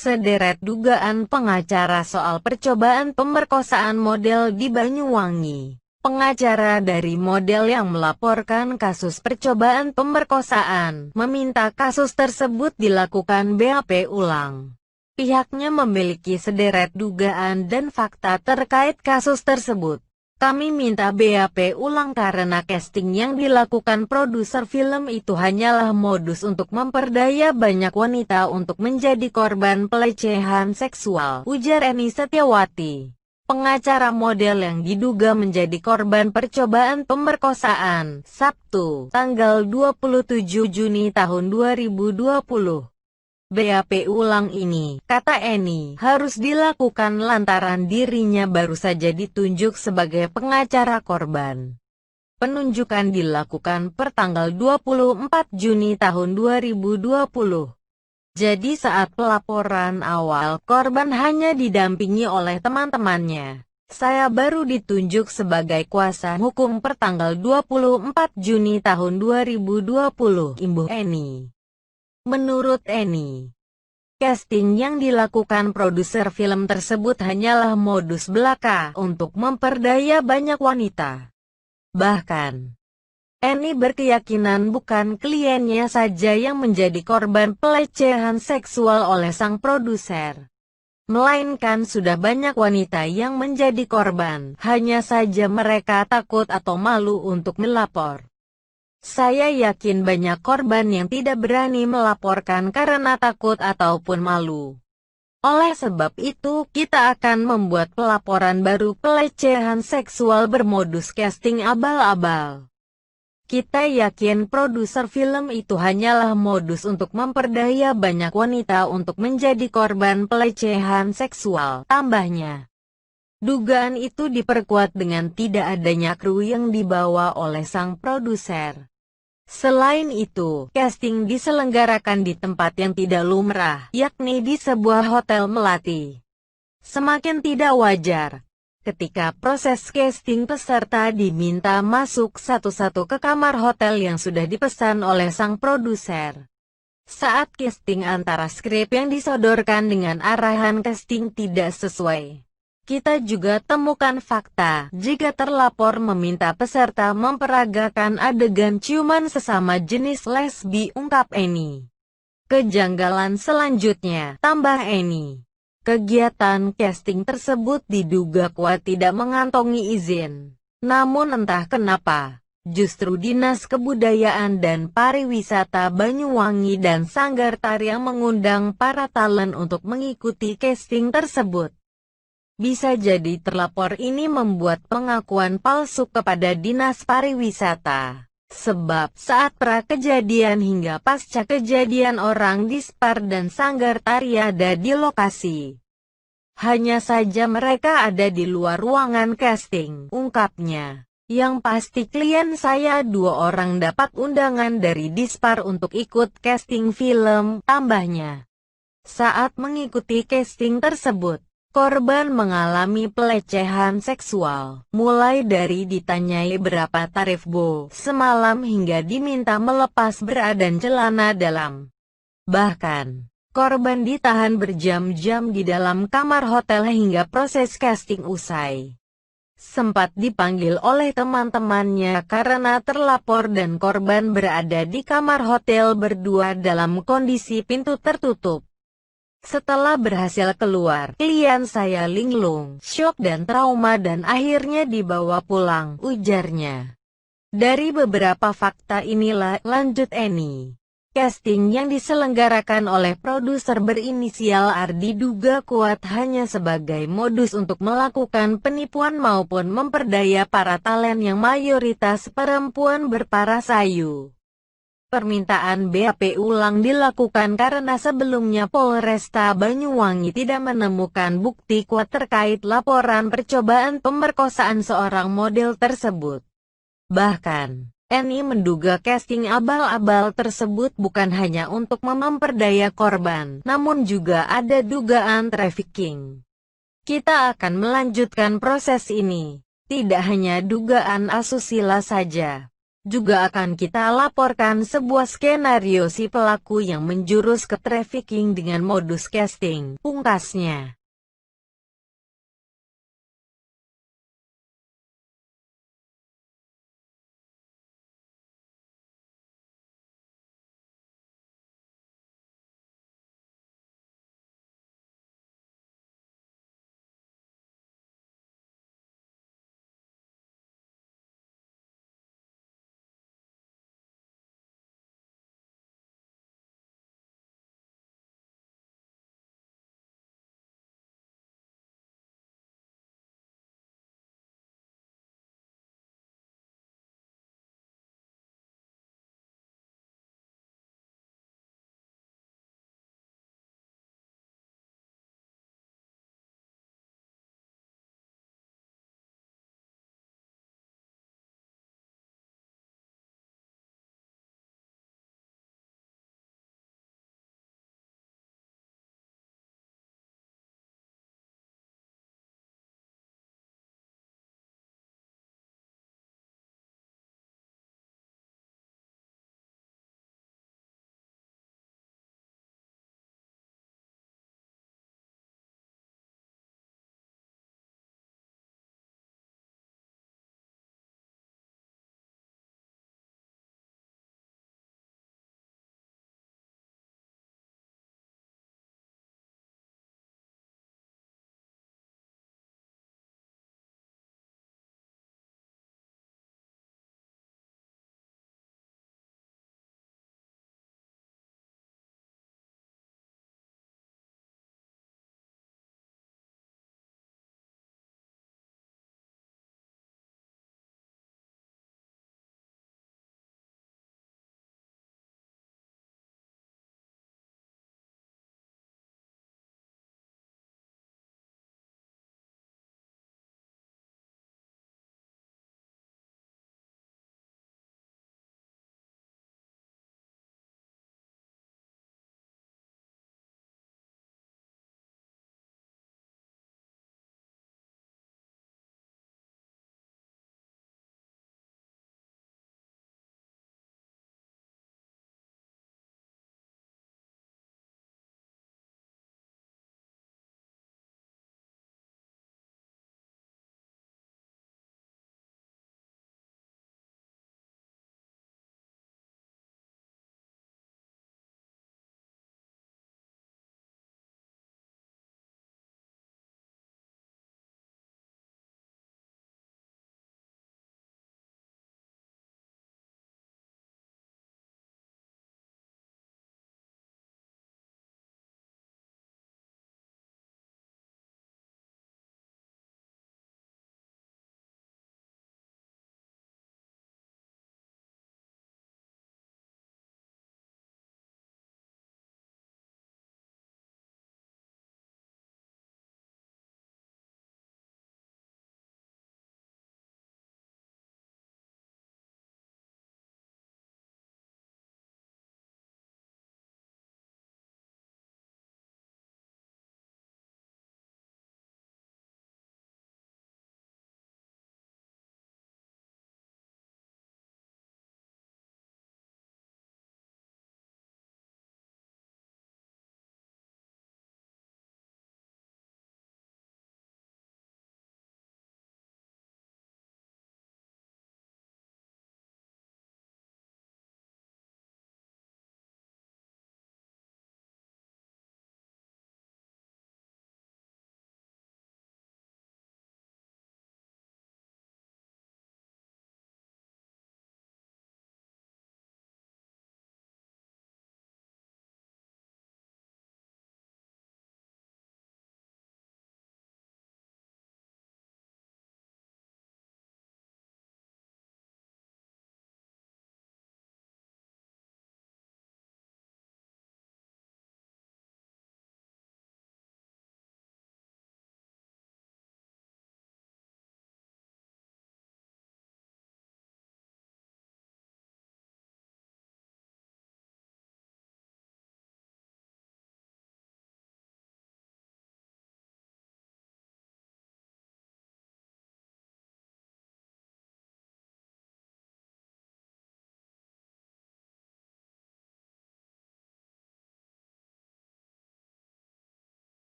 Sederet dugaan pengacara soal percobaan pemerkosaan model di Banyuwangi. Pengacara dari model yang melaporkan kasus percobaan pemerkosaan, meminta kasus tersebut dilakukan BAP ulang. Pihaknya memiliki sederet dugaan dan fakta terkait kasus tersebut. Kami minta BAP ulang karena casting yang dilakukan produser film itu hanyalah modus untuk memperdaya banyak wanita untuk menjadi korban pelecehan seksual, ujar Eni Setiawati, pengacara model yang diduga menjadi korban percobaan pemerkosaan, Sabtu, tanggal 27 Juni tahun 2020. BAP ulang ini, kata Eni, harus dilakukan lantaran dirinya baru saja ditunjuk sebagai pengacara korban. Penunjukan dilakukan per tanggal 24 Juni tahun 2020. Jadi saat pelaporan awal, korban hanya didampingi oleh teman-temannya. Saya baru ditunjuk sebagai kuasa hukum per tanggal 24 Juni tahun 2020, imbuh Eni. Menurut Eni, casting yang dilakukan produser film tersebut hanyalah modus belaka untuk memperdaya banyak wanita. Bahkan, Eni berkeyakinan bukan kliennya saja yang menjadi korban pelecehan seksual oleh sang produser, melainkan sudah banyak wanita yang menjadi korban, hanya saja mereka takut atau malu untuk melapor. Saya yakin banyak korban yang tidak berani melaporkan karena takut ataupun malu. Oleh sebab itu, kita akan membuat pelaporan baru pelecehan seksual bermodus casting abal-abal. Kita yakin produser film itu hanyalah modus untuk memperdaya banyak wanita untuk menjadi korban pelecehan seksual, tambahnya. Dugaan itu diperkuat dengan tidak adanya kru yang dibawa oleh sang produser. Selain itu, casting diselenggarakan di tempat yang tidak lumrah, yakni di sebuah hotel melati. Semakin tidak wajar ketika proses casting peserta diminta masuk satu-satu ke kamar hotel yang sudah dipesan oleh sang produser. Saat casting antara skrip yang disodorkan dengan arahan casting tidak sesuai. Kita juga temukan fakta, jika terlapor meminta peserta memperagakan adegan ciuman sesama jenis lesbi, ungkap Eni. Kejanggalan selanjutnya, tambah Eni. Kegiatan casting tersebut diduga kuat tidak mengantongi izin. Namun entah kenapa, justru Dinas Kebudayaan dan Pariwisata Banyuwangi dan Sanggar Tari yang mengundang para talent untuk mengikuti casting tersebut. Bisa jadi terlapor ini membuat pengakuan palsu kepada Dinas Pariwisata. Sebab saat pra-kejadian hingga pasca kejadian orang Dispar dan Sanggar Tari ada di lokasi. Hanya saja mereka ada di luar ruangan casting, ungkapnya. Yang pasti klien saya 2 orang dapat undangan dari Dispar untuk ikut casting film, tambahnya. Saat mengikuti casting tersebut, korban mengalami pelecehan seksual, mulai dari ditanyai berapa tarif semalam hingga diminta melepas bra dan celana dalam. Bahkan, korban ditahan berjam-jam di dalam kamar hotel hingga proses casting usai. Sempat dipanggil oleh teman-temannya karena terlapor dan korban berada di kamar hotel berdua dalam kondisi pintu tertutup. Setelah berhasil keluar, klien saya linglung, syok dan trauma dan akhirnya dibawa pulang, ujarnya. Dari beberapa fakta inilah, lanjut Eni. Casting yang diselenggarakan oleh produser berinisial R diduga kuat hanya sebagai modus untuk melakukan penipuan maupun memperdaya para talent yang mayoritas perempuan berparasayu. Permintaan BAP ulang dilakukan karena sebelumnya Polresta Banyuwangi tidak menemukan bukti kuat terkait laporan percobaan pemerkosaan seorang model tersebut. Bahkan, Eni menduga casting abal-abal tersebut bukan hanya untuk memperdaya korban, namun juga ada dugaan trafficking. Kita akan melanjutkan proses ini, tidak hanya dugaan asusila saja. Juga akan kita laporkan sebuah skenario si pelaku yang menjurus ke trafficking dengan modus casting, pungkasnya.